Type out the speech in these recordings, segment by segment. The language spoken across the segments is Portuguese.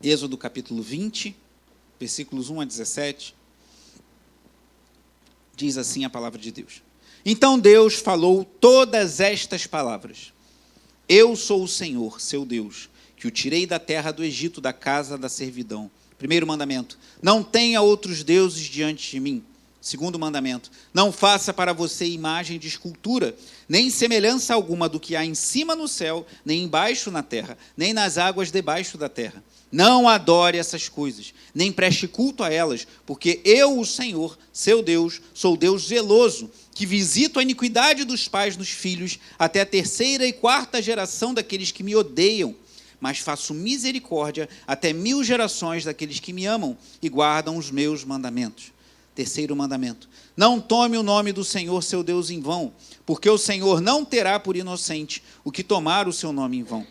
Êxodo capítulo 20, versículos 1 a 17, diz assim a palavra de Deus. Então Deus falou todas estas palavras. Eu sou o Senhor, seu Deus, que o tirei da terra do Egito, da casa da servidão. Primeiro mandamento, não tenha outros deuses diante de mim. Segundo mandamento, não faça para você imagem de escultura, nem semelhança alguma do que há em cima no céu, nem embaixo na terra, nem nas águas debaixo da terra. Não adore essas coisas, nem preste culto a elas, porque eu, o Senhor, seu Deus, sou Deus zeloso, que visito a iniquidade dos pais nos filhos, até a terceira e quarta geração daqueles que me odeiam, mas faço misericórdia até 1000 gerações daqueles que me amam e guardam os meus mandamentos. Terceiro mandamento, não tome o nome do Senhor, seu Deus, em vão, porque o Senhor não terá por inocente o que tomar o seu nome em vão.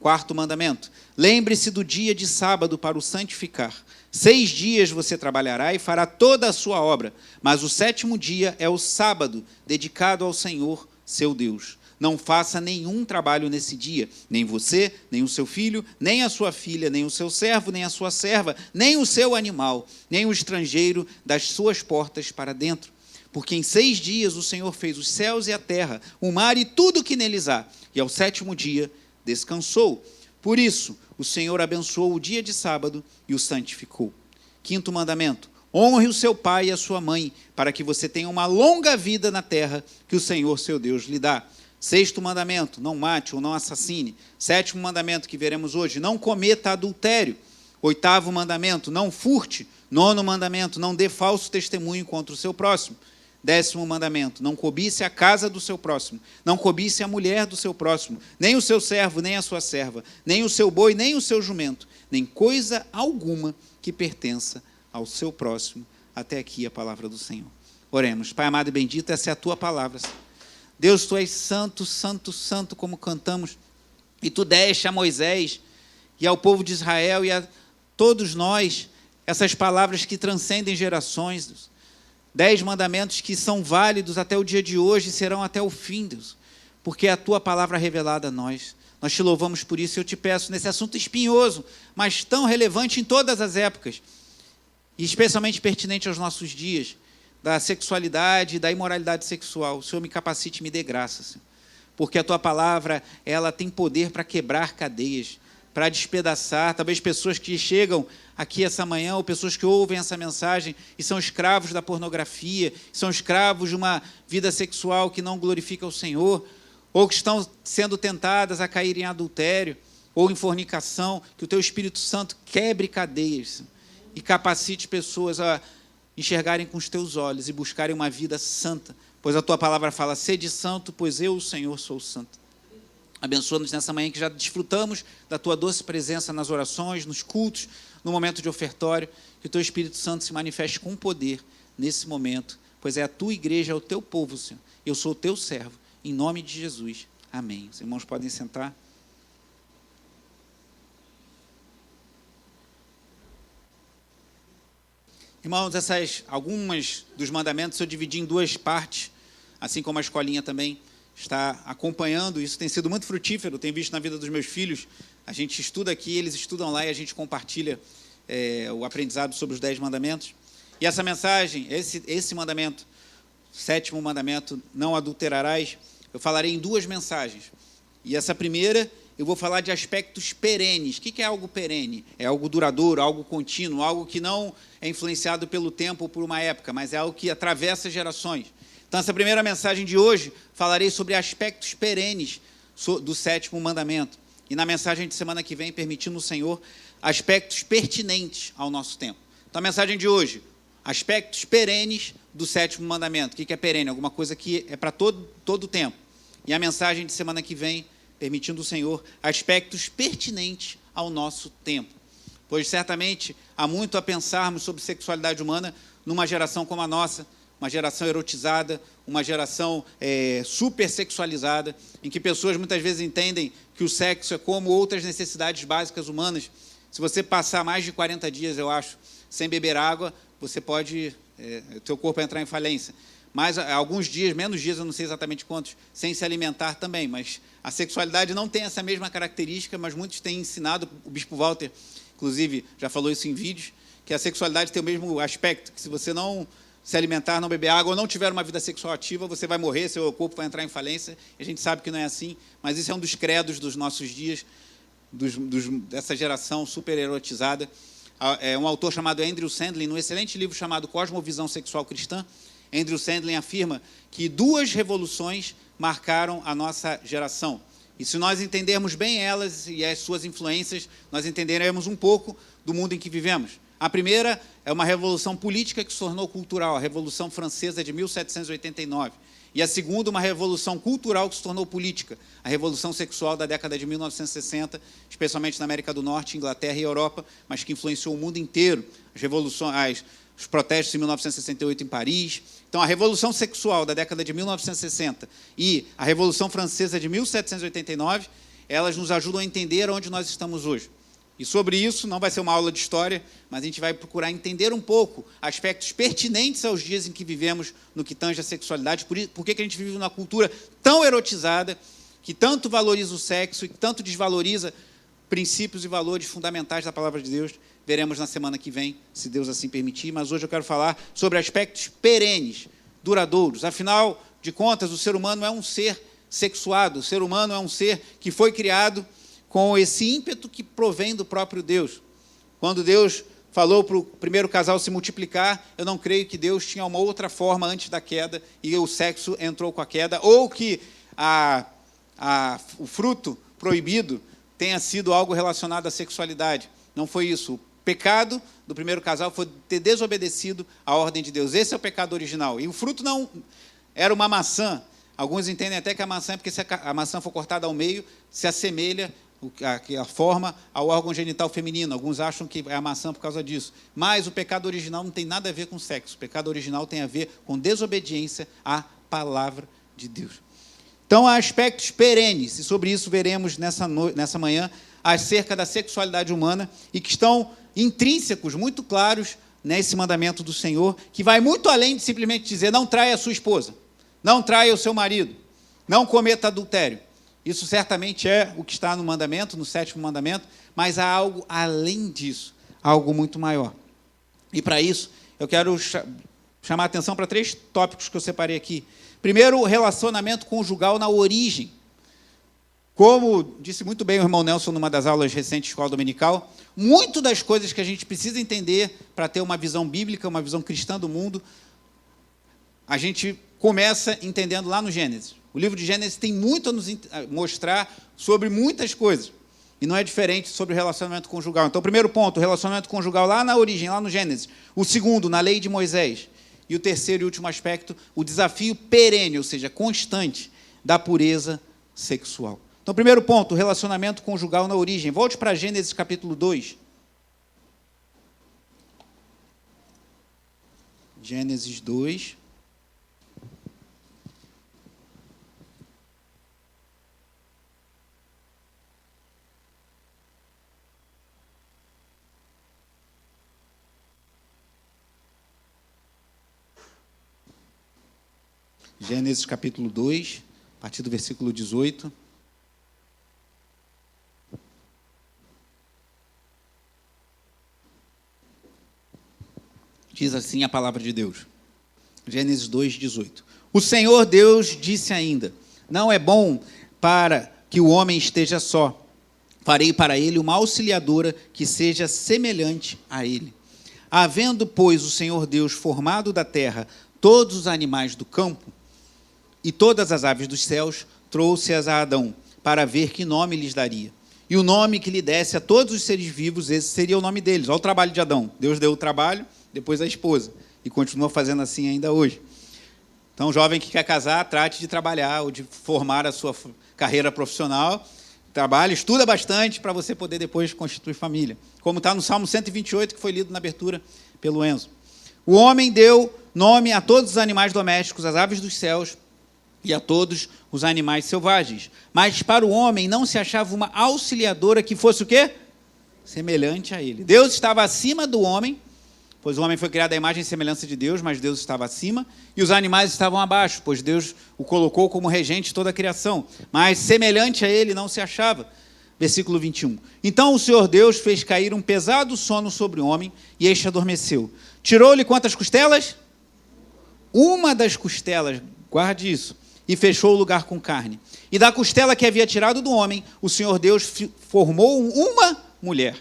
Quarto mandamento, lembre-se do dia de sábado para o santificar. 6 dias você trabalhará e fará toda a sua obra, mas o 7º dia é o sábado, dedicado ao Senhor, seu Deus. Não faça nenhum trabalho nesse dia, nem você, nem o seu filho, nem a sua filha, nem o seu servo, nem a sua serva, nem o seu animal, nem o estrangeiro das suas portas para dentro. Porque em 6 dias o Senhor fez os céus e a terra, o mar e tudo o que neles há, e ao 7º dia descansou. Por isso, o Senhor abençoou o dia de sábado e o santificou. Quinto mandamento, honre o seu pai e a sua mãe, para que você tenha uma longa vida na terra que o Senhor, seu Deus, lhe dá. Sexto mandamento, não mate ou não assassine. 7º mandamento que veremos hoje, não cometa adultério. 8º mandamento, não furte. 9º mandamento, não dê falso testemunho contra o seu próximo. 10º mandamento, não cobice a casa do seu próximo, não cobice a mulher do seu próximo, nem o seu servo, nem a sua serva, nem o seu boi, nem o seu jumento, nem coisa alguma que pertença ao seu próximo. Até aqui a palavra do Senhor. Oremos. Pai amado e bendito, essa é a tua palavra, Senhor. Deus, tu és santo, santo, santo, como cantamos, e tu deste a Moisés e ao povo de Israel e a todos nós essas palavras que transcendem gerações, Deus. 10 mandamentos que são válidos até o dia de hoje e serão até o fim, Deus, porque é a tua palavra revelada a nós. Nós te louvamos por isso e eu te peço, nesse assunto espinhoso, mas tão relevante em todas as épocas, e especialmente pertinente aos nossos dias, da sexualidade, da imoralidade sexual. O Senhor me capacite e me dê graça, Senhor, porque a tua palavra, ela tem poder para quebrar cadeias, para despedaçar, talvez pessoas que chegam aqui essa manhã, ou pessoas que ouvem essa mensagem e são escravos da pornografia, são escravos de uma vida sexual que não glorifica o Senhor, ou que estão sendo tentadas a cair em adultério, ou em fornicação, que o teu Espírito Santo quebre cadeias, Senhor, e capacite pessoas a enxergarem com os teus olhos e buscarem uma vida santa, pois a tua palavra fala, sede santo, pois eu, o Senhor, sou santo. Abençoa-nos nessa manhã que já desfrutamos da tua doce presença nas orações, nos cultos, no momento de ofertório, que o teu Espírito Santo se manifeste com poder nesse momento, pois é a tua igreja, é o teu povo, Senhor. Eu sou o teu servo, em nome de Jesus. Amém. Os irmãos podem sentar. Irmãos, algumas dos mandamentos eu dividi em 2 partes, assim como a escolinha também está acompanhando. Isso tem sido muito frutífero, tenho visto na vida dos meus filhos. A gente estuda aqui, eles estudam lá e a gente compartilha o aprendizado sobre os 10 mandamentos. E essa mensagem, esse mandamento, 7º mandamento, não adulterarás, eu falarei em 2 mensagens. E essa primeira, eu vou falar de aspectos perenes. O que é algo perene? É algo duradouro, algo contínuo, algo que não é influenciado pelo tempo ou por uma época, mas é algo que atravessa gerações. Então, essa primeira mensagem de hoje, falarei sobre aspectos perenes do 7º mandamento. E na mensagem de semana que vem, permitindo o Senhor, aspectos pertinentes ao nosso tempo. Então, a mensagem de hoje, aspectos perenes do 7º mandamento. O que é perene? Alguma coisa que é para todo o tempo. E a mensagem de semana que vem, permitindo o Senhor, aspectos pertinentes ao nosso tempo. Pois certamente há muito a pensarmos sobre sexualidade humana numa geração como a nossa, uma geração erotizada, uma geração super sexualizada, em que pessoas muitas vezes entendem que o sexo é como outras necessidades básicas humanas. Se você passar mais de 40 dias, eu acho, sem beber água, você pode, o teu corpo entrar em falência. Mas alguns dias, menos dias, eu não sei exatamente quantos, sem se alimentar também, mas a sexualidade não tem essa mesma característica, mas muitos têm ensinado, o bispo Walter inclusive já falou isso em vídeos, que a sexualidade tem o mesmo aspecto, que se você não se alimentar, não beber água, ou não tiver uma vida sexual ativa, você vai morrer, seu corpo vai entrar em falência. A gente sabe que não é assim, mas isso é um dos credos dos nossos dias, dessa geração super erotizada. É um autor chamado Andrew Sandlin, num excelente livro chamado Cosmovisão Sexual Cristã, Andrew Sandlin afirma que 2 revoluções marcaram a nossa geração. E se nós entendermos bem elas e as suas influências, nós entenderemos um pouco do mundo em que vivemos. A primeira é uma revolução política que se tornou cultural, a Revolução Francesa de 1789. E a segunda, uma revolução cultural que se tornou política, a Revolução Sexual da década de 1960, especialmente na América do Norte, Inglaterra e Europa, mas que influenciou o mundo inteiro. Os protestos em 1968 em Paris. Então, a Revolução Sexual da década de 1960 e a Revolução Francesa de 1789, elas nos ajudam a entender onde nós estamos hoje. E sobre isso, não vai ser uma aula de história, mas a gente vai procurar entender um pouco aspectos pertinentes aos dias em que vivemos no que tange a sexualidade, por que a gente vive numa cultura tão erotizada, que tanto valoriza o sexo e que tanto desvaloriza princípios e valores fundamentais da palavra de Deus. Veremos na semana que vem, se Deus assim permitir, mas hoje eu quero falar sobre aspectos perenes, duradouros. Afinal de contas, o ser humano é um ser sexuado, o ser humano é um ser que foi criado com esse ímpeto que provém do próprio Deus. Quando Deus falou para o primeiro casal se multiplicar, eu não creio que Deus tinha uma outra forma antes da queda e o sexo entrou com a queda, ou que o fruto proibido tenha sido algo relacionado à sexualidade. Não foi isso. O pecado do primeiro casal foi ter desobedecido à ordem de Deus. Esse é o pecado original. E o fruto não era uma maçã. Alguns entendem até que a maçã, porque se a maçã for cortada ao meio, se assemelha a forma ao órgão genital feminino. Alguns acham que é a maçã por causa disso. Mas o pecado original não tem nada a ver com sexo. O pecado original tem a ver com desobediência à palavra de Deus. Então, há aspectos perenes, e sobre isso veremos nessa manhã, acerca da sexualidade humana, e que estão intrínsecos, muito claros, nesse mandamento do Senhor, que vai muito além de simplesmente dizer, não traia a sua esposa, não traia o seu marido, não cometa adultério. Isso certamente é o que está no mandamento, no 7º mandamento, mas há algo além disso, algo muito maior. E para isso, eu quero chamar a atenção para 3 tópicos que eu separei aqui. Primeiro, o relacionamento conjugal na origem. Como disse muito bem o irmão Nelson numa das aulas recentes de escola dominical, muito das coisas que a gente precisa entender para ter uma visão bíblica, uma visão cristã do mundo, a gente começa entendendo lá no Gênesis. O livro de Gênesis tem muito a nos mostrar sobre muitas coisas. E não é diferente sobre o relacionamento conjugal. Então, o primeiro ponto, o relacionamento conjugal lá na origem, lá no Gênesis. O segundo, na lei de Moisés. E o terceiro e último aspecto, o desafio perene, ou seja, constante, da pureza sexual. Então, primeiro ponto, o relacionamento conjugal na origem. Volte para Gênesis capítulo 2. Gênesis 2. Gênesis capítulo 2, a partir do versículo 18. Diz assim a palavra de Deus. Gênesis 2, 18. O Senhor Deus disse ainda, não é bom para que o homem esteja só. Farei para ele uma auxiliadora que seja semelhante a ele. Havendo, pois, o Senhor Deus formado da terra todos os animais do campo, e todas as aves dos céus, trouxe-as a Adão, para ver que nome lhes daria. E o nome que lhe desse a todos os seres vivos, esse seria o nome deles. Olha o trabalho de Adão. Deus deu o trabalho, depois a esposa. E continua fazendo assim ainda hoje. Então, o jovem que quer casar, trate de trabalhar, ou de formar a sua carreira profissional. Trabalhe, estuda bastante, para você poder depois constituir família. Como está no Salmo 128, que foi lido na abertura pelo Enzo. O homem deu nome a todos os animais domésticos, às aves dos céus, e a todos os animais selvagens. Mas para o homem não se achava uma auxiliadora que fosse o quê? Semelhante a ele. Deus estava acima do homem, pois o homem foi criado à imagem e semelhança de Deus, mas Deus estava acima, e os animais estavam abaixo, pois Deus o colocou como regente de toda a criação. Mas semelhante a ele não se achava. Versículo 21. Então o Senhor Deus fez cair um pesado sono sobre o homem, e este adormeceu. Tirou-lhe quantas costelas? Uma das costelas, guarde isso, e fechou o lugar com carne. E da costela que havia tirado do homem, o Senhor Deus formou uma mulher,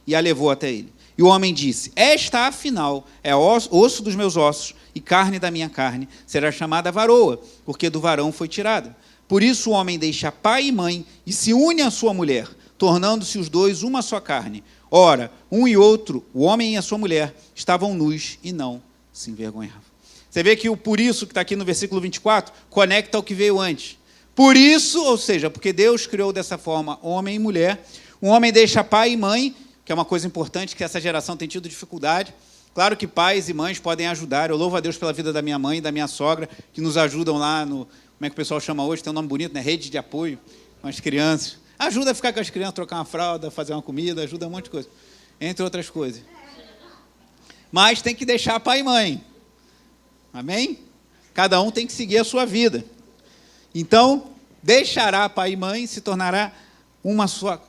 e a levou até ele. E o homem disse: esta, afinal, é osso dos meus ossos e carne da minha carne, será chamada varoa, porque do varão foi tirada. Por isso o homem deixa pai e mãe e se une à sua mulher, tornando-se os dois uma só carne. Ora, um e outro, o homem e a sua mulher, estavam nus e não se envergonhavam. Você vê que o por isso, que está aqui no versículo 24, conecta ao que veio antes. Por isso, ou seja, porque Deus criou dessa forma homem e mulher, um homem deixa pai e mãe, que é uma coisa importante, que essa geração tem tido dificuldade. Claro que pais e mães podem ajudar. Eu louvo a Deus pela vida da minha mãe e da minha sogra, que nos ajudam lá no... Como é que o pessoal chama hoje? Tem um nome bonito, né? Rede de apoio com as crianças. Ajuda a ficar com as crianças, trocar uma fralda, fazer uma comida, ajuda um monte de coisa. Entre outras coisas. Mas tem que deixar pai e mãe. Amém? Cada um tem que seguir a sua vida. Então, deixará pai e mãe, se tornará uma só...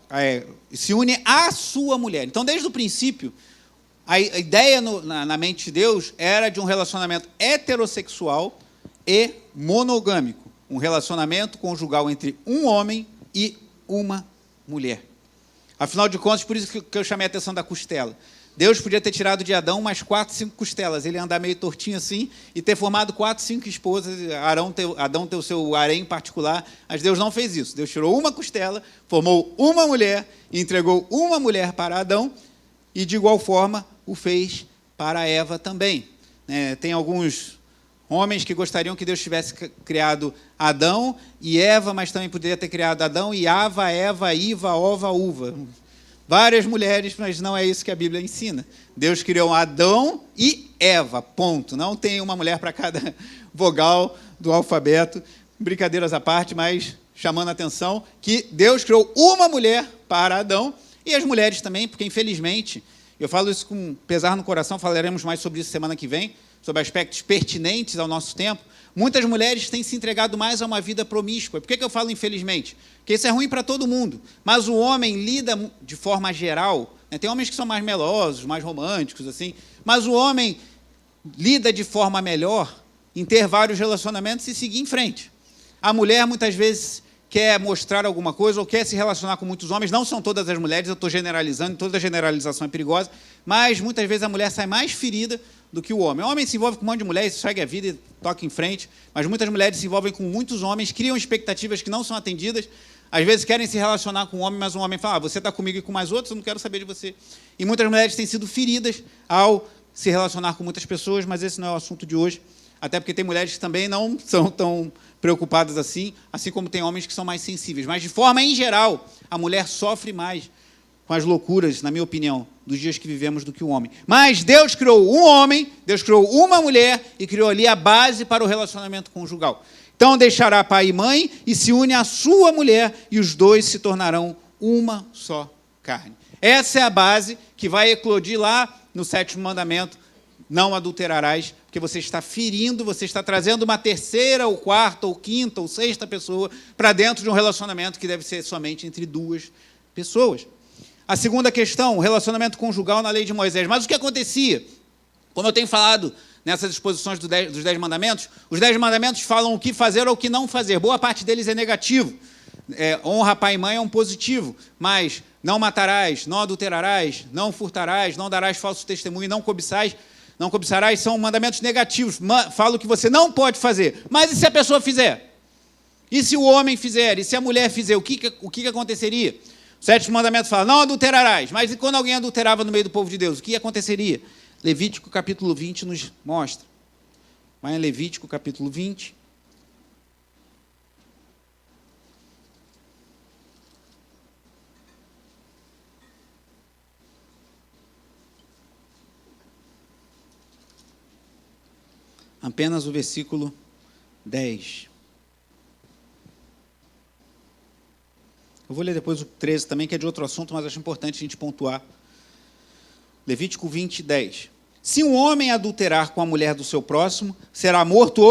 se une à sua mulher. Então, desde o princípio, a ideia na mente de Deus era de um relacionamento heterossexual e monogâmico. Um relacionamento conjugal entre um homem e uma mulher. Afinal de contas, por isso que eu chamei a atenção da costela. Deus podia ter tirado de Adão umas 4, 5 costelas, ele andar meio tortinho assim e ter formado 4, 5 esposas, Adão ter o seu harém particular, mas Deus não fez isso. Deus tirou uma costela, formou uma mulher, entregou uma mulher para Adão e, de igual forma, o fez para Eva também. Tem alguns homens que gostariam que Deus tivesse criado Adão e Eva, mas também poderia ter criado Adão e Ava, Eva, Iva, Ova, Uva. Várias mulheres, mas não é isso que a Bíblia ensina. Deus criou Adão e Eva, ponto. Não tem uma mulher para cada vogal do alfabeto. Brincadeiras à parte, mas chamando a atenção que Deus criou uma mulher para Adão e as mulheres também, porque infelizmente, eu falo isso com pesar no coração, falaremos mais sobre isso semana que vem, sobre aspectos pertinentes ao nosso tempo. Muitas mulheres têm se entregado mais a uma vida promíscua. Por que eu falo infelizmente? Porque isso é ruim para todo mundo. Mas o homem lida de forma geral, tem homens que são mais melosos, mais românticos, assim, mas o homem lida de forma melhor em ter vários relacionamentos e seguir em frente. A mulher, muitas vezes, quer mostrar alguma coisa ou quer se relacionar com muitos homens. Não são todas as mulheres, eu estou generalizando, toda generalização é perigosa, mas muitas vezes a mulher sai mais ferida do que o homem. O homem se envolve com um monte de mulheres, segue a vida e toca em frente, mas muitas mulheres se envolvem com muitos homens, criam expectativas que não são atendidas, às vezes querem se relacionar com um homem, mas um homem fala, você está comigo e com mais outros, eu não quero saber de você. E muitas mulheres têm sido feridas ao se relacionar com muitas pessoas, mas esse não é o assunto de hoje, até porque tem mulheres que também não são tão preocupadas assim como tem homens que são mais sensíveis. Mas, de forma em geral, a mulher sofre mais com as loucuras, na minha opinião, dos dias que vivemos do que o homem. Mas Deus criou um homem, Deus criou uma mulher e criou ali a base para o relacionamento conjugal. Então, deixará pai e mãe e se une à sua mulher e os dois se tornarão uma só carne. Essa é a base que vai eclodir lá no 7º mandamento, não adulterarás, porque você está ferindo, você está trazendo uma terceira, ou quarta, ou quinta, ou sexta pessoa para dentro de um relacionamento que deve ser somente entre duas pessoas. A segunda questão, o relacionamento conjugal na lei de Moisés. Mas o que acontecia? Como eu tenho falado nessas exposições dos 10 mandamentos, os 10 mandamentos falam o que fazer ou o que não fazer. Boa parte deles é negativo. Honra pai e mãe é um positivo, mas não matarás, não adulterarás, não furtarás, não darás falso testemunho, não cobiçarás, são mandamentos negativos. Fala o que você não pode fazer. Mas e se a pessoa fizer? E se o homem fizer? E se a mulher fizer? O que aconteceria? O 7º mandamento fala, não adulterarás. Mas e quando alguém adulterava no meio do povo de Deus? O que aconteceria? Levítico capítulo 20 nos mostra. Vai em Levítico capítulo 20. Apenas o versículo 10. Eu vou ler depois o 13 também, que é de outro assunto, mas acho importante a gente pontuar. Levítico 20, 10. Se um homem adulterar com a mulher do seu próximo, será morto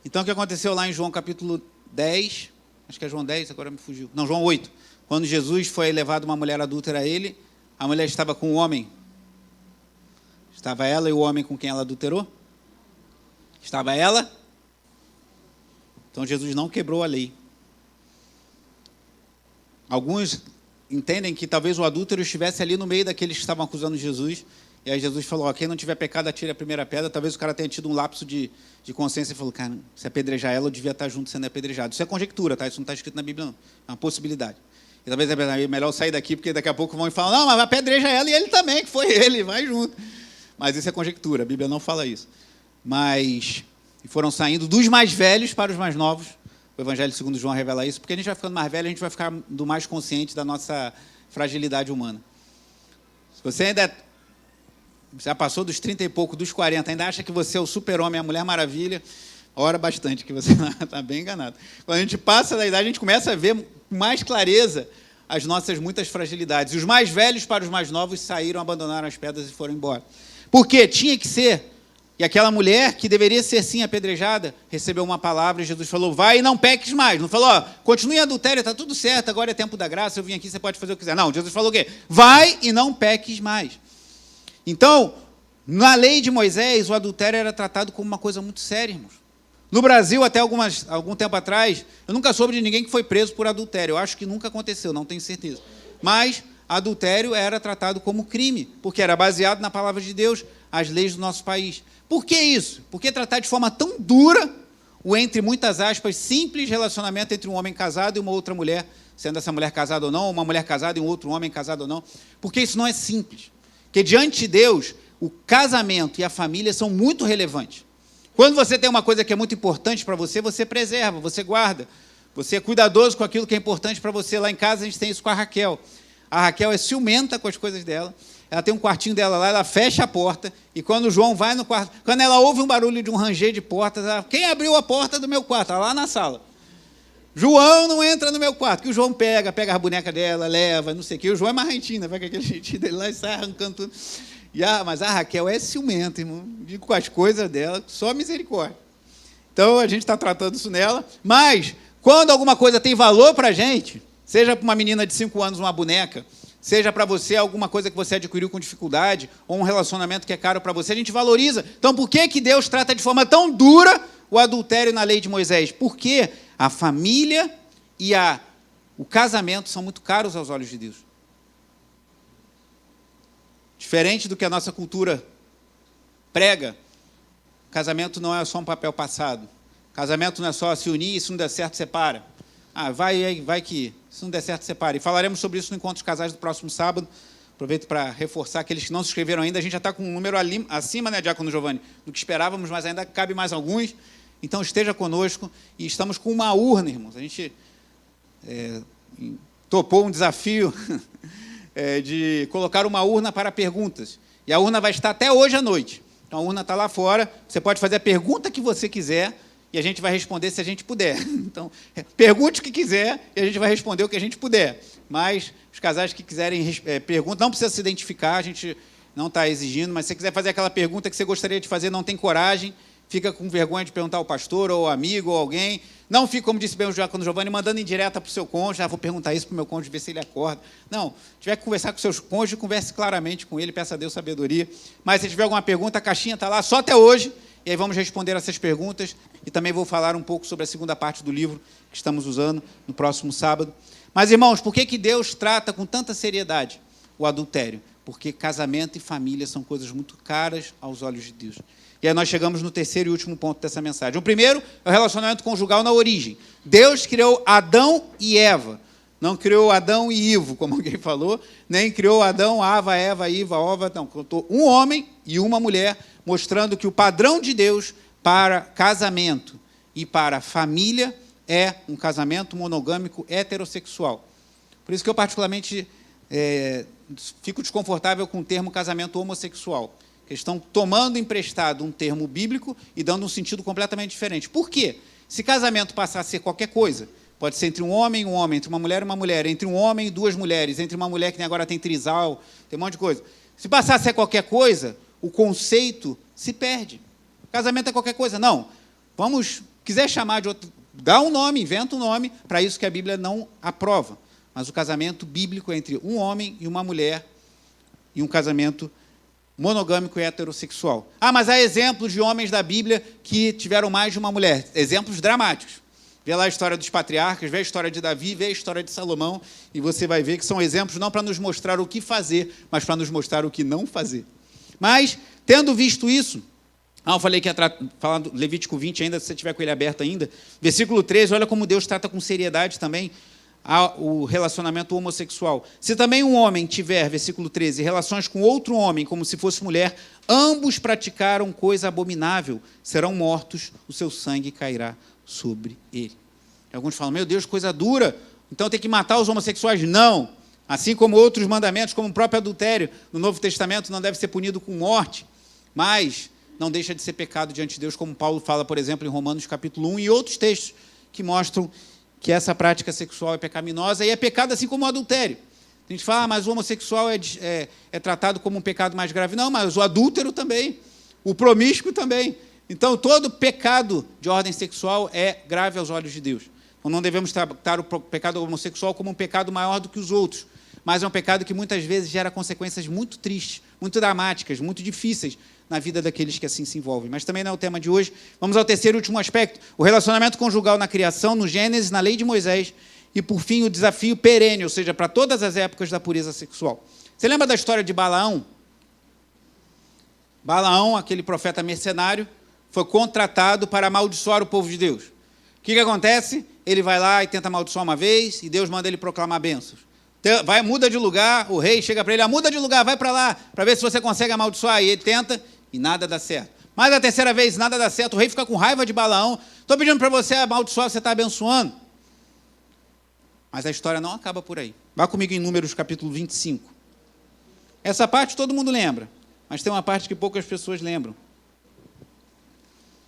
Então, o que aconteceu lá em João capítulo 10, acho que é João 10, agora me fugiu. Não, João 8. Quando Jesus foi levado uma mulher adúltera a ele, a mulher estava com o homem. Estava ela e o homem com quem ela adulterou? Estava ela? Então Jesus não quebrou a lei. Alguns entendem que talvez o adúltero estivesse ali no meio daqueles que estavam acusando Jesus. E aí Jesus falou, quem não tiver pecado, atire a primeira pedra. Talvez o cara tenha tido um lapso de consciência e falou, cara, se apedrejar ela, eu devia estar junto sendo apedrejado. Isso é conjectura, tá? Isso não está escrito na Bíblia, não. É uma possibilidade. E talvez é melhor sair daqui, porque daqui a pouco vão falar, não, mas apedreja ela e ele também, que foi ele, vai junto. Mas isso é conjectura, a Bíblia não fala isso. Mas foram saindo dos mais velhos para os mais novos. O Evangelho segundo João revela isso, porque a gente vai ficando mais velho, a gente vai ficar mais consciente da nossa fragilidade humana. Se você ainda já passou dos 30 e pouco, dos 40, ainda acha que você é o super-homem, a Mulher Maravilha, ora bastante, que você está bem enganado. Quando a gente passa da idade, a gente começa a ver com mais clareza as nossas muitas fragilidades. E os mais velhos para os mais novos saíram, abandonaram as pedras e foram embora. Porque tinha que ser. E aquela mulher, que deveria ser sim apedrejada, recebeu uma palavra e Jesus falou, vai e não peques mais. Não falou, continue em adultério, está tudo certo, agora é tempo da graça, eu vim aqui, você pode fazer o que quiser. Não, Jesus falou o quê? Vai e não peques mais. Então, na lei de Moisés, o adultério era tratado como uma coisa muito séria, irmãos. No Brasil, até algum tempo atrás, eu nunca soube de ninguém que foi preso por adultério. Eu acho que nunca aconteceu, não tenho certeza. Mas adultério era tratado como crime, porque era baseado na palavra de Deus, as leis do nosso país. Por que isso? Por que tratar de forma tão dura o, entre muitas aspas, simples relacionamento entre um homem casado e uma outra mulher, sendo essa mulher casada ou não, ou uma mulher casada e um outro homem casado ou não? Porque isso não é simples. Porque diante de Deus, o casamento e a família são muito relevantes. Quando você tem uma coisa que é muito importante para você, você preserva, você guarda. Você é cuidadoso com aquilo que é importante para você. Lá em casa a gente tem isso com a Raquel. A Raquel é ciumenta com as coisas dela. Ela tem um quartinho dela lá, ela fecha a porta. E quando o João vai no quarto, quando ela ouve um barulho de um ranger de portas, ela, quem abriu a porta do meu quarto? Ela lá na sala. João não entra no meu quarto. Que o João pega as bonecas dela, leva, não sei o quê. O João é marrentinho, vai com aquele jeitinho dele lá e sai arrancando tudo. Mas a Raquel é ciumenta, irmão. Digo com as coisas dela, só misericórdia. Então, a gente está tratando isso nela. Mas, quando alguma coisa tem valor para a gente, seja para uma menina de 5 anos uma boneca, seja para você alguma coisa que você adquiriu com dificuldade, ou um relacionamento que é caro para você, a gente valoriza. Então, por que Deus trata de forma tão dura o adultério na lei de Moisés? Porque a família e o casamento são muito caros aos olhos de Deus. Diferente do que a nossa cultura prega, casamento não é só um papel passado. Casamento não é só se unir e se não der certo, separa. Vai que se não der certo, separa. E falaremos sobre isso no Encontro dos Casais do próximo sábado. Aproveito para reforçar aqueles que não se inscreveram ainda. A gente já está com um número ali, acima, né, Diácono Giovanni, do que esperávamos, mas ainda cabe mais alguns. Então, esteja conosco. E estamos com uma urna, irmãos. A gente topou um desafio de colocar uma urna para perguntas. E a urna vai estar até hoje à noite. Então, a urna está lá fora. Você pode fazer a pergunta que você quiser e a gente vai responder se a gente puder. Então, pergunte o que quiser e a gente vai responder o que a gente puder. Mas os casais que quiserem perguntar, não precisa se identificar, a gente não está exigindo, mas se você quiser fazer aquela pergunta que você gostaria de fazer, não tem coragem, fica com vergonha de perguntar ao pastor, ou ao amigo, ou alguém. Não fique, como disse bem o Diácono Giovanni, mandando indireta para o seu cônjuge, vou perguntar isso para o meu cônjuge, ver se ele acorda. Não, tiver que conversar com o seu cônjuge, converse claramente com ele, peça a Deus sabedoria. Mas se tiver alguma pergunta, a caixinha está lá, só até hoje, e aí vamos responder essas perguntas, e também vou falar um pouco sobre a segunda parte do livro que estamos usando no próximo sábado. Mas, irmãos, por que Deus trata com tanta seriedade o adultério? Porque casamento e família são coisas muito caras aos olhos de Deus. E aí nós chegamos no terceiro e último ponto dessa mensagem. O primeiro é o relacionamento conjugal na origem. Deus criou Adão e Eva. Não criou Adão e Ivo, como alguém falou, nem criou Adão, Ava, Eva, Iva, Ova. Não, criou um homem e uma mulher, mostrando que o padrão de Deus para casamento e para família é um casamento monogâmico heterossexual. Por isso que eu particularmente fico desconfortável com o termo casamento homossexual. Eles estão tomando emprestado um termo bíblico e dando um sentido completamente diferente. Por quê? Se casamento passar a ser qualquer coisa, pode ser entre um homem e um homem, entre uma mulher, entre um homem e duas mulheres, entre uma mulher que nem agora tem trisal, tem um monte de coisa. Se passar a ser qualquer coisa, o conceito se perde. Casamento é qualquer coisa. Não. Quiser chamar dá um nome, inventa um nome para isso que a Bíblia não aprova. Mas o casamento bíblico é entre um homem e uma mulher, e um casamento monogâmico e heterossexual. Ah, mas há exemplos de homens da Bíblia que tiveram mais de uma mulher. Exemplos dramáticos. Vê lá a história dos patriarcas, vê a história de Davi, vê a história de Salomão, e você vai ver que são exemplos não para nos mostrar o que fazer, mas para nos mostrar o que não fazer. Mas, tendo visto isso, eu falei que ia falar do Levítico 20 ainda, se você tiver com ele aberto ainda, versículo 13, olha como Deus trata com seriedade também o relacionamento homossexual. Se também um homem tiver, versículo 13, relações com outro homem, como se fosse mulher, ambos praticaram coisa abominável, serão mortos, o seu sangue cairá sobre ele. Alguns falam, meu Deus, coisa dura, então tem que matar os homossexuais. Não. Assim como outros mandamentos, como o próprio adultério, no Novo Testamento não deve ser punido com morte, mas não deixa de ser pecado diante de Deus, como Paulo fala, por exemplo, em Romanos capítulo 1, e outros textos que mostram que essa prática sexual é pecaminosa e é pecado assim como o adultério. A gente fala, mas o homossexual é tratado como um pecado mais grave. Não, mas o adúltero também, o promíscuo também. Então, todo pecado de ordem sexual é grave aos olhos de Deus. Então, não devemos tratar o pecado homossexual como um pecado maior do que os outros, mas é um pecado que muitas vezes gera consequências muito tristes, muito dramáticas, muito difíceis na vida daqueles que assim se envolvem. Mas também não é o tema de hoje. Vamos ao terceiro e último aspecto, o relacionamento conjugal na criação, no Gênesis, na lei de Moisés, e, por fim, o desafio perene, ou seja, para todas as épocas da pureza sexual. Você lembra da história de Balaão? Balaão, aquele profeta mercenário, foi contratado para amaldiçoar o povo de Deus. O que acontece? Ele vai lá e tenta amaldiçoar uma vez, e Deus manda ele proclamar bênçãos. Muda de lugar, o rei chega para ele, muda de lugar, vai para lá, para ver se você consegue amaldiçoar. E ele tenta, e nada dá certo. Mas a terceira vez, nada dá certo, o rei fica com raiva de Balaão. Estou pedindo para você amaldiçoar, você está abençoando. Mas a história não acaba por aí. Vá comigo em Números capítulo 25. Essa parte todo mundo lembra, mas tem uma parte que poucas pessoas lembram.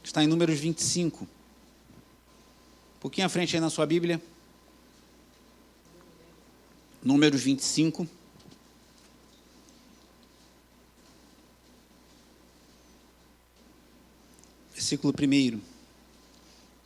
Está em Números 25. Um pouquinho à frente aí na sua Bíblia. Números 25. Versículo 1.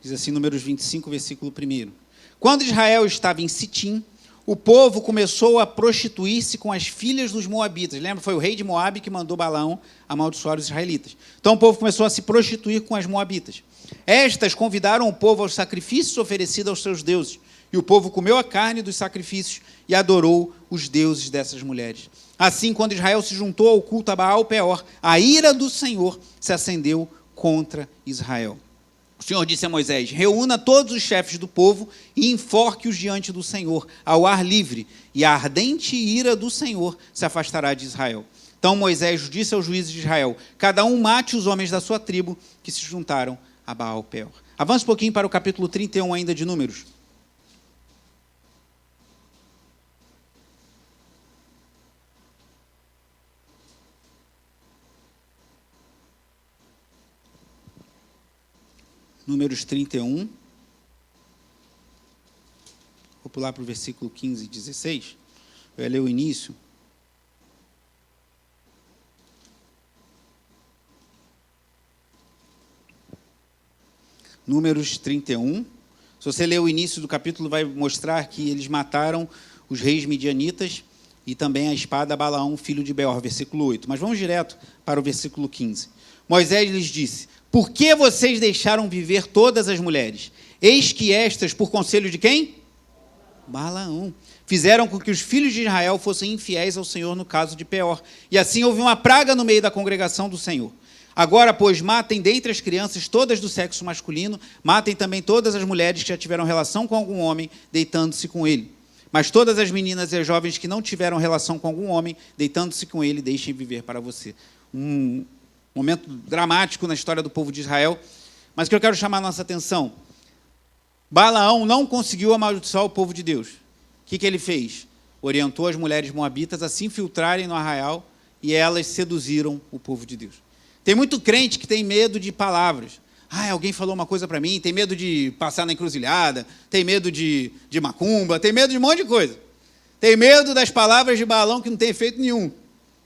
Diz assim, Números 25, versículo 1. Quando Israel estava em Sitim, o povo começou a prostituir-se com as filhas dos moabitas. Lembra? Foi o rei de Moabe que mandou Balaão amaldiçoar os israelitas. Então o povo começou a se prostituir com as moabitas. Estas convidaram o povo aos sacrifícios oferecidos aos seus deuses. E o povo comeu a carne dos sacrifícios e adorou os deuses dessas mulheres. Assim, quando Israel se juntou ao culto a Baal-Peor, a ira do Senhor se acendeu contra Israel. O Senhor disse a Moisés, reúna todos os chefes do povo e enforque-os diante do Senhor, ao ar livre, e a ardente ira do Senhor se afastará de Israel. Então Moisés disse aos juízes de Israel, cada um mate os homens da sua tribo que se juntaram a Baal-Peor. Avance um pouquinho para o capítulo 31 ainda de Números. Números 31. Vou pular para o versículo 15 e 16. Eu ia ler o início. Números 31. Se você ler o início do capítulo, vai mostrar que eles mataram os reis midianitas e também a espada a Balaão, filho de Beor, versículo 8. Mas vamos direto para o versículo 15. Moisés lhes disse, por que vocês deixaram viver todas as mulheres? Eis que estas, por conselho de quem? Balaão. Fizeram com que os filhos de Israel fossem infiéis ao Senhor no caso de Peor. E assim houve uma praga no meio da congregação do Senhor. Agora, pois, matem dentre as crianças todas do sexo masculino, matem também todas as mulheres que já tiveram relação com algum homem, deitando-se com ele. Mas todas as meninas e as jovens que não tiveram relação com algum homem, deitando-se com ele, deixem viver para você. Momento dramático na história do povo de Israel, mas que eu quero chamar a nossa atenção. Balaão não conseguiu amaldiçoar o povo de Deus. O que ele fez? Orientou as mulheres moabitas a se infiltrarem no arraial e elas seduziram o povo de Deus. Tem muito crente que tem medo de palavras. Alguém falou uma coisa para mim, tem medo de passar na encruzilhada, tem medo de macumba, tem medo de um monte de coisa. Tem medo das palavras de Balaão que não tem efeito nenhum.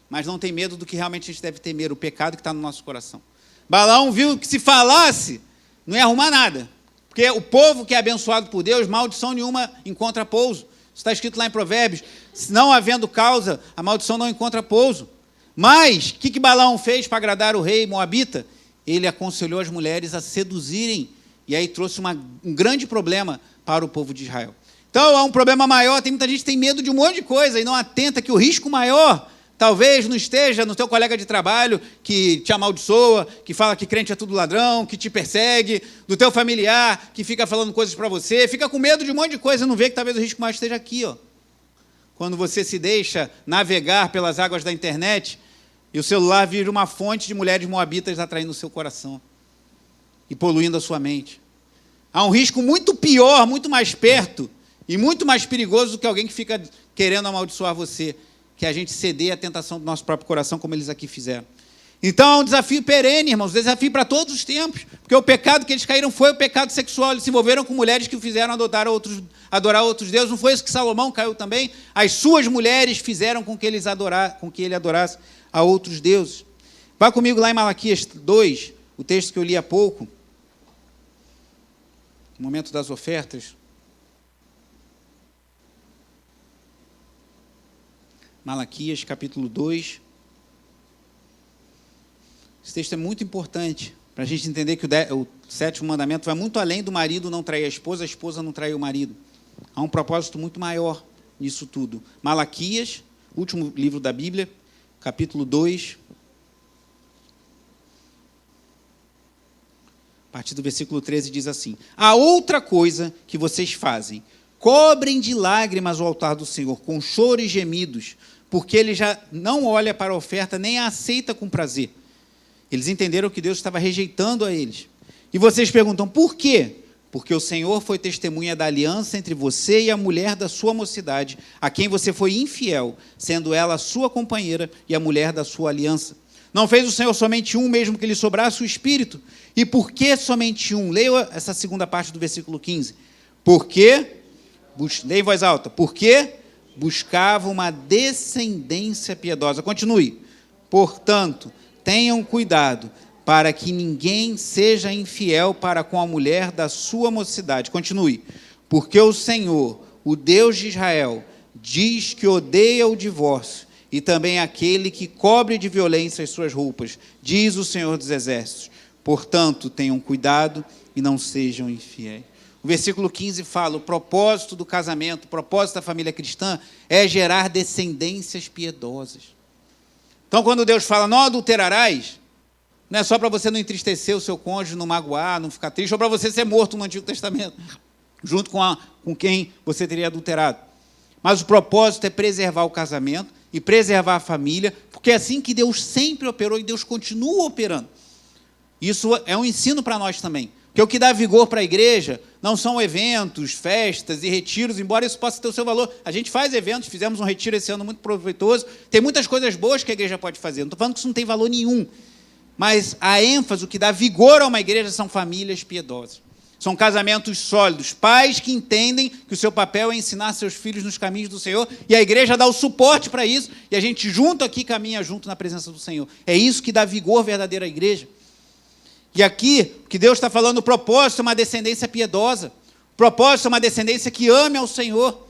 Mas não tem medo do que realmente a gente deve temer, o pecado que está no nosso coração. Balaão viu que se falasse, não ia arrumar nada. Porque o povo que é abençoado por Deus, maldição nenhuma encontra pouso. Isso está escrito lá em Provérbios. Não havendo causa, a maldição não encontra pouso. Mas, o que Balaão fez para agradar o rei moabita? Ele aconselhou as mulheres a seduzirem, e aí trouxe um grande problema para o povo de Israel. Então, há um problema maior, tem muita gente que tem medo de um monte de coisa e não atenta que o risco maior talvez não esteja no teu colega de trabalho que te amaldiçoa, que fala que crente é tudo ladrão, que te persegue, do teu familiar que fica falando coisas para você, fica com medo de um monte de coisa e não vê que talvez o risco maior esteja aqui, ó. Quando você se deixa navegar pelas águas da internet e o celular vira uma fonte de mulheres moabitas atraindo o seu coração e poluindo a sua mente. Há um risco muito pior, muito mais perto e muito mais perigoso do que alguém que fica querendo amaldiçoar você, que a gente ceder à tentação do nosso próprio coração, como eles aqui fizeram. Então, é um desafio perene, irmãos, um desafio para todos os tempos, porque o pecado que eles caíram foi o pecado sexual, eles se envolveram com mulheres que o fizeram adorar outros deuses. Não foi isso que Salomão caiu também? As suas mulheres fizeram com que ele adorasse a outros deuses. Vá comigo lá em Malaquias 2, o texto que eu li há pouco, no momento das ofertas. Malaquias, capítulo 2. Esse texto é muito importante para a gente entender que o sétimo mandamento vai muito além do marido não trair a esposa não trair o marido. Há um propósito muito maior nisso tudo. Malaquias, último livro da Bíblia, capítulo 2, a partir do versículo 13, diz assim: há outra coisa que vocês fazem, cobrem de lágrimas o altar do Senhor, com choro e gemidos, porque ele já não olha para a oferta, nem a aceita com prazer. Eles entenderam que Deus estava rejeitando a eles. E vocês perguntam, por quê? Porque o Senhor foi testemunha da aliança entre você e a mulher da sua mocidade, a quem você foi infiel, sendo ela a sua companheira e a mulher da sua aliança. Não fez o Senhor somente um, mesmo que lhe sobrasse o espírito? E por que somente um? Leia essa segunda parte do versículo 15. Porque, leia em voz alta, porque buscava uma descendência piedosa. Continue. Portanto, tenham cuidado para que ninguém seja infiel para com a mulher da sua mocidade. Continue. Porque o Senhor, o Deus de Israel, diz que odeia o divórcio e também aquele que cobre de violência as suas roupas, diz o Senhor dos Exércitos. Portanto, tenham cuidado e não sejam infiéis. O versículo 15 fala, o propósito do casamento, o propósito da família cristã é gerar descendências piedosas. Então, quando Deus fala, não adulterarás, não é só para você não entristecer o seu cônjuge, não magoar, não ficar triste, ou para você ser morto no Antigo Testamento, junto com quem você teria adulterado. Mas o propósito é preservar o casamento e preservar a família, porque é assim que Deus sempre operou e Deus continua operando. Isso é um ensino para nós também. Porque o que dá vigor para a igreja não são eventos, festas e retiros, embora isso possa ter o seu valor. A gente faz eventos, fizemos um retiro esse ano muito proveitoso, tem muitas coisas boas que a igreja pode fazer. Não estou falando que isso não tem valor nenhum. Mas a ênfase, o que dá vigor a uma igreja são famílias piedosas. São casamentos sólidos, pais que entendem que o seu papel é ensinar seus filhos nos caminhos do Senhor, e a igreja dá o suporte para isso, e a gente junto aqui caminha junto na presença do Senhor. É isso que dá vigor verdadeiro à igreja. E aqui, o que Deus está falando, o propósito é uma descendência piedosa. O propósito é uma descendência que ame ao Senhor.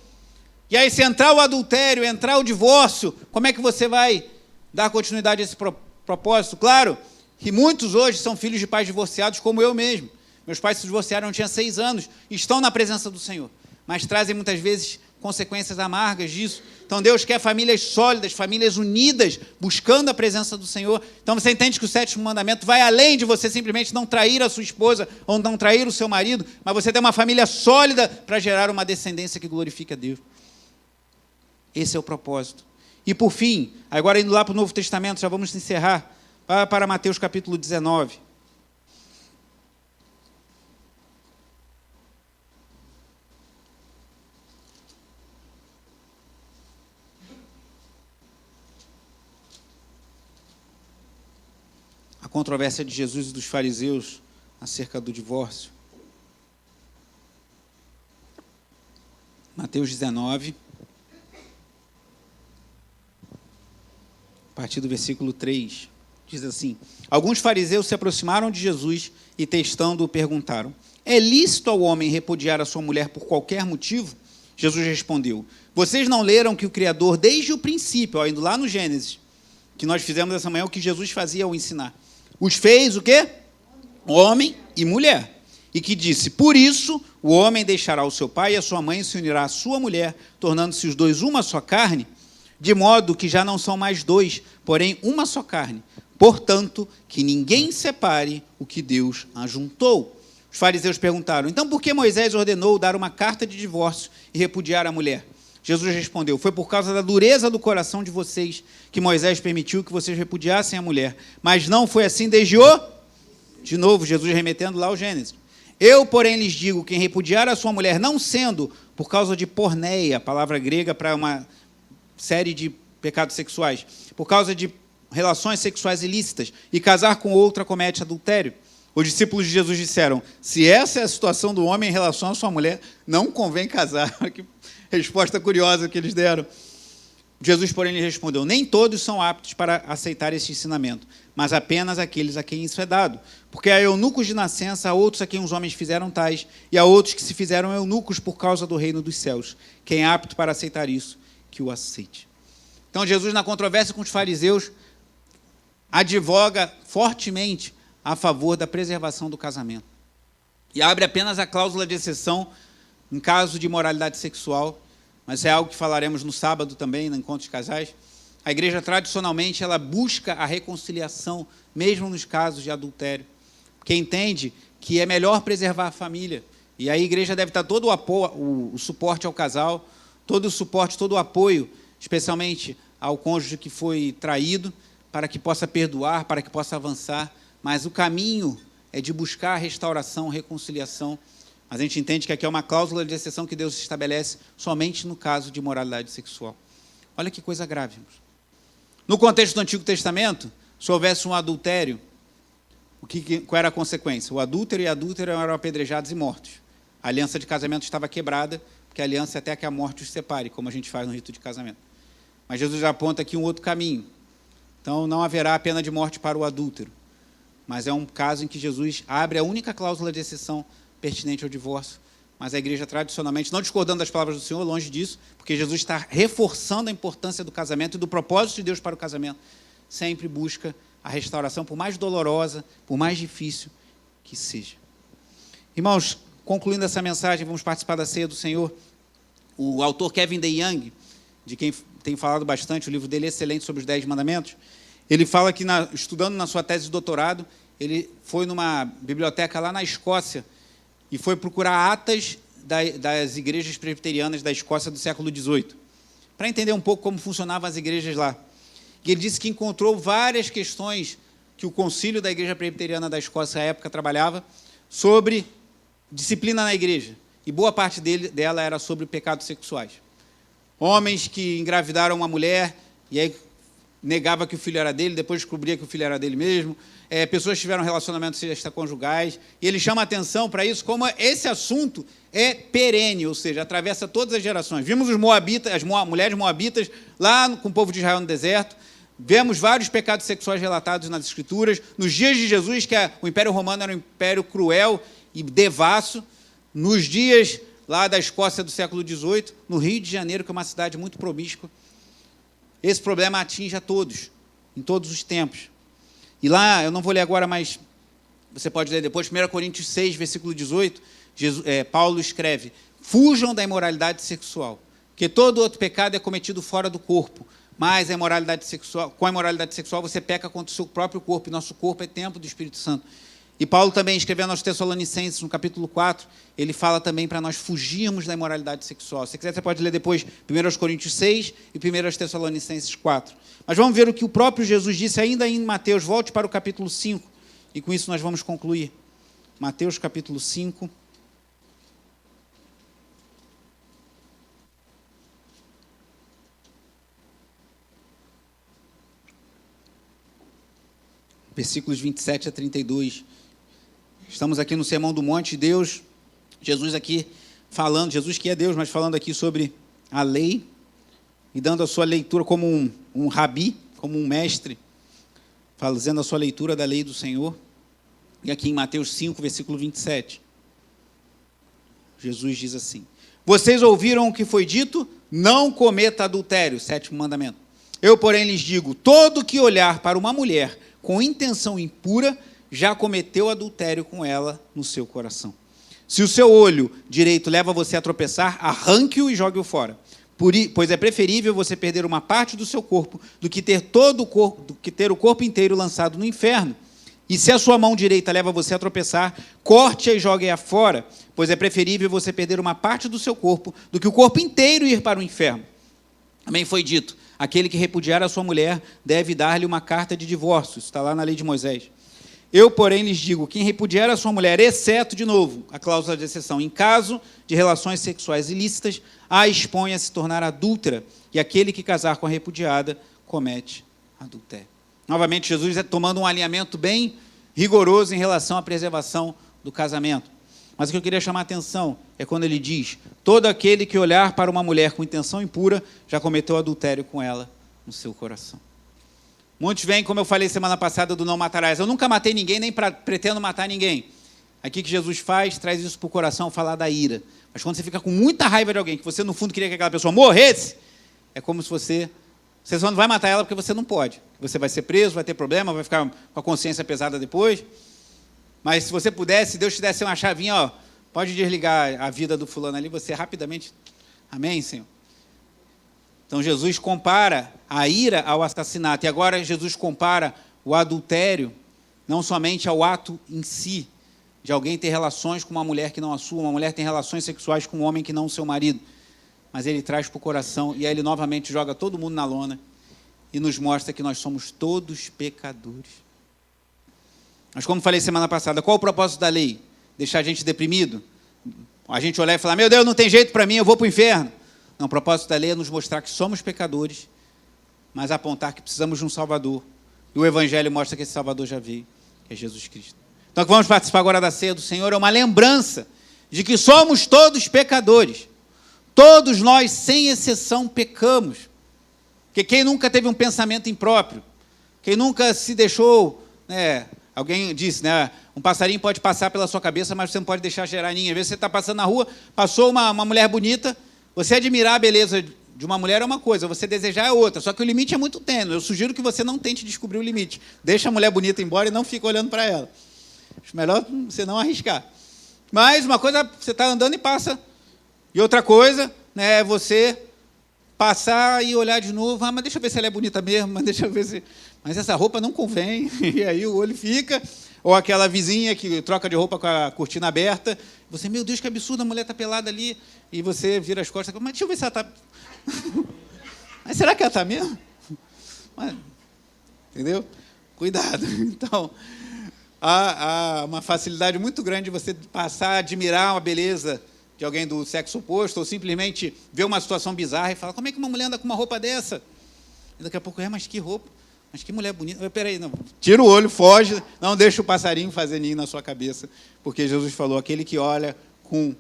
E aí, se entrar o adultério, entrar o divórcio, como é que você vai dar continuidade a esse propósito? Claro que muitos hoje são filhos de pais divorciados, como eu mesmo. Meus pais se divorciaram, eu tinha 6 anos, estão na presença do Senhor, mas trazem muitas vezes consequências amargas disso. Então Deus quer famílias sólidas, famílias unidas, buscando a presença do Senhor. Então você entende que o sétimo mandamento vai além de você simplesmente não trair a sua esposa ou não trair o seu marido, mas você ter uma família sólida para gerar uma descendência que glorifique a Deus. Esse é o propósito. E por fim, agora indo lá para o Novo Testamento, já vamos encerrar, para Mateus capítulo 19. A controvérsia de Jesus e dos fariseus acerca do divórcio. Mateus 19, a partir do versículo 3, diz assim: alguns fariseus se aproximaram de Jesus e, testando-o, perguntaram: É lícito ao homem repudiar a sua mulher por qualquer motivo? Jesus respondeu: vocês não leram que o Criador, desde o princípio, ó, indo lá no Gênesis, que nós fizemos essa manhã, o que Jesus fazia ao ensinar, os fez o quê? Homem e mulher. E que disse: por isso o homem deixará o seu pai e a sua mãe e se unirá à sua mulher, tornando-se os dois uma só carne, de modo que já não são mais dois, porém uma só carne. Portanto, que ninguém separe o que Deus ajuntou. Os fariseus perguntaram: então por que Moisés ordenou dar uma carta de divórcio e repudiar a mulher? Jesus respondeu: foi por causa da dureza do coração de vocês que Moisés permitiu que vocês repudiassem a mulher, mas não foi assim desde o... De novo, Jesus remetendo lá ao Gênesis. Eu, porém, lhes digo, quem repudiar a sua mulher, não sendo por causa de porneia, palavra grega para uma série de pecados sexuais, por causa de relações sexuais ilícitas, e casar com outra comete adultério. Os discípulos de Jesus disseram: se essa é a situação do homem em relação à sua mulher, não convém casar. Que resposta curiosa que eles deram. Jesus, porém, lhe respondeu: nem todos são aptos para aceitar este ensinamento, mas apenas aqueles a quem isso é dado. Porque há eunucos de nascença, há outros a quem os homens fizeram tais, e há outros que se fizeram eunucos por causa do reino dos céus. Quem é apto para aceitar isso, que o aceite. Então, Jesus, na controvérsia com os fariseus, advoga fortemente a favor da preservação do casamento. E abre apenas a cláusula de exceção em caso de imoralidade sexual, mas é algo que falaremos no sábado também, no encontro de casais. A igreja, tradicionalmente, ela busca a reconciliação, mesmo nos casos de adultério, porque entende que é melhor preservar a família. E aí a igreja deve dar todo o suporte ao casal, todo o suporte, todo o apoio, especialmente ao cônjuge que foi traído, para que possa perdoar, para que possa avançar. Mas o caminho é de buscar a restauração, a reconciliação. Mas a gente entende que aqui é uma cláusula de exceção que Deus estabelece somente no caso de imoralidade sexual. Olha que coisa grave, irmãos. No contexto do Antigo Testamento, se houvesse um adultério, qual era a consequência? O adúltero e a adúltera eram apedrejados e mortos. A aliança de casamento estava quebrada, porque a aliança é até que a morte os separe, como a gente faz no rito de casamento. Mas Jesus já aponta aqui um outro caminho. Então, não haverá pena de morte para o adúltero. Mas é um caso em que Jesus abre a única cláusula de exceção pertinente ao divórcio. Mas a igreja, tradicionalmente, não discordando das palavras do Senhor, longe disso, porque Jesus está reforçando a importância do casamento e do propósito de Deus para o casamento, sempre busca a restauração, por mais dolorosa, por mais difícil que seja. Irmãos, concluindo essa mensagem, vamos participar da ceia do Senhor. O autor Kevin DeYoung, de quem tem falado bastante, o livro dele é excelente sobre os 10 mandamentos, ele fala que, estudando na sua tese de doutorado, ele foi numa biblioteca lá na Escócia e foi procurar atas das igrejas presbiterianas da Escócia do século XVIII, para entender um pouco como funcionavam as igrejas lá. E ele disse que encontrou várias questões que o concílio da igreja presbiteriana da Escócia, à época, trabalhava sobre disciplina na igreja. E boa parte dela era sobre pecados sexuais. Homens que engravidaram uma mulher e aí negava que o filho era dele, depois descobria que o filho era dele mesmo. Pessoas que tiveram relacionamentos extraconjugais. E ele chama a atenção para isso, como esse assunto é perene, ou seja, atravessa todas as gerações. Vimos os moabitas, as mulheres moabitas lá com o povo de Israel no deserto. Vemos vários pecados sexuais relatados nas Escrituras. Nos dias de Jesus, que o Império Romano era um império cruel e devasso. Nos dias lá da Escócia do século XVIII, no Rio de Janeiro, que é uma cidade muito promíscua, esse problema atinge a todos, em todos os tempos. E lá, eu não vou ler agora, mas você pode ler depois, 1 Coríntios 6, versículo 18, Paulo escreve: fujam da imoralidade sexual, que todo outro pecado é cometido fora do corpo, mas com a imoralidade sexual você peca contra o seu próprio corpo, e nosso corpo é templo do Espírito Santo. E Paulo também, escrevendo aos Tessalonicenses, no capítulo 4, ele fala também para nós fugirmos da imoralidade sexual. Se quiser, você pode ler depois 1 Coríntios 6 e 1 Tessalonicenses 4. Mas vamos ver o que o próprio Jesus disse ainda em Mateus. Volte para o capítulo 5, e com isso nós vamos concluir. Mateus, capítulo 5. Versículos 27 a 32. Estamos aqui no Sermão do Monte, Jesus aqui falando, Jesus que é Deus, mas falando aqui sobre a lei e dando a sua leitura como um rabi, como um mestre, fazendo a sua leitura da lei do Senhor. E aqui em Mateus 5, versículo 27. Jesus diz assim: vocês ouviram o que foi dito? Não cometa adultério, 7º mandamento. Eu, porém, lhes digo, todo que olhar para uma mulher com intenção impura, já cometeu adultério com ela no seu coração. Se o seu olho direito leva você a tropeçar, arranque-o e jogue-o fora. Pois é preferível você perder uma parte do seu corpo do que ter o corpo inteiro lançado no inferno. E se a sua mão direita leva você a tropeçar, corte-a e jogue-a fora, pois é preferível você perder uma parte do seu corpo do que o corpo inteiro ir para o inferno. Também foi dito, aquele que repudiar a sua mulher deve dar-lhe uma carta de divórcio. Isso está lá na lei de Moisés. Eu, porém, lhes digo, quem repudiar a sua mulher, exceto, de novo, a cláusula de exceção, em caso de relações sexuais ilícitas, a expõe a se tornar adúltera, e aquele que casar com a repudiada comete adultério. Novamente, Jesus está tomando um alinhamento bem rigoroso em relação à preservação do casamento. Mas o que eu queria chamar a atenção é quando ele diz, todo aquele que olhar para uma mulher com intenção impura, já cometeu adultério com ela no seu coração. Muitos vêm, como eu falei semana passada, do não matarás. Eu nunca matei ninguém, nem pretendo matar ninguém. Aqui que Jesus faz, traz isso para o coração, falar da ira. Mas quando você fica com muita raiva de alguém, que você no fundo queria que aquela pessoa morresse, é como se você só não vai matar ela porque você não pode. Você vai ser preso, vai ter problema, vai ficar com a consciência pesada depois. Mas se você pudesse, se Deus te desse uma chavinha, ó, pode desligar a vida do fulano ali, você rapidamente... Amém, Senhor? Então, Jesus compara a ira ao assassinato. E agora Jesus compara o adultério não somente ao ato em si, de alguém ter relações com uma mulher que não a sua, uma mulher tem relações sexuais com um homem que não o seu marido. Mas ele traz para o coração e aí ele novamente joga todo mundo na lona e nos mostra que nós somos todos pecadores. Mas como falei semana passada, qual o propósito da lei? Deixar a gente deprimido? A gente olhar e falar, meu Deus, não tem jeito para mim, eu vou para o inferno. Não, o propósito da lei é nos mostrar que somos pecadores, mas apontar que precisamos de um Salvador. E o Evangelho mostra que esse Salvador já veio, que é Jesus Cristo. Então, vamos participar agora da ceia do Senhor. É uma lembrança de que somos todos pecadores. Todos nós, sem exceção, pecamos. Porque quem nunca teve um pensamento impróprio? Quem nunca se deixou... alguém disse, um passarinho pode passar pela sua cabeça, mas você não pode deixar gerar ninho. Às vezes você está passando na rua, passou uma mulher bonita... Você admirar a beleza de uma mulher é uma coisa, você desejar é outra, só que o limite é muito tênue. Eu sugiro que você não tente descobrir o limite. Deixa a mulher bonita embora e não fica olhando para ela. Acho melhor você não arriscar. Mas uma coisa, você está andando e passa. E outra coisa, é você passar e olhar de novo. Mas deixa eu ver se ela é bonita mesmo, mas deixa eu ver se... Mas essa roupa não convém. E aí o olho fica... Ou aquela vizinha que troca de roupa com a cortina aberta. Você, meu Deus, que absurdo, a mulher está pelada ali. E você vira as costas. Mas deixa eu ver se ela está... Mas será que ela está mesmo? Mas, entendeu? Cuidado. Então, há uma facilidade muito grande de você passar a admirar a beleza de alguém do sexo oposto, ou simplesmente ver uma situação bizarra e falar, como é que uma mulher anda com uma roupa dessa? E daqui a pouco, mas que roupa? Mas que mulher bonita. Peraí, não. Tira o olho, foge, não deixa o passarinho fazer ninho na sua cabeça, porque Jesus falou, aquele que olha com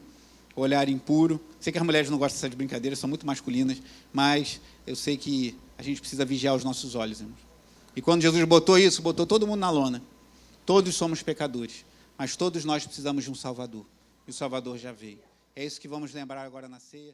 olhar impuro. Sei que as mulheres não gostam dessas brincadeiras, são muito masculinas, mas eu sei que a gente precisa vigiar os nossos olhos, irmãos. E quando Jesus botou isso, botou todo mundo na lona. Todos somos pecadores, mas todos nós precisamos de um Salvador. E o Salvador já veio. É isso que vamos lembrar agora na ceia.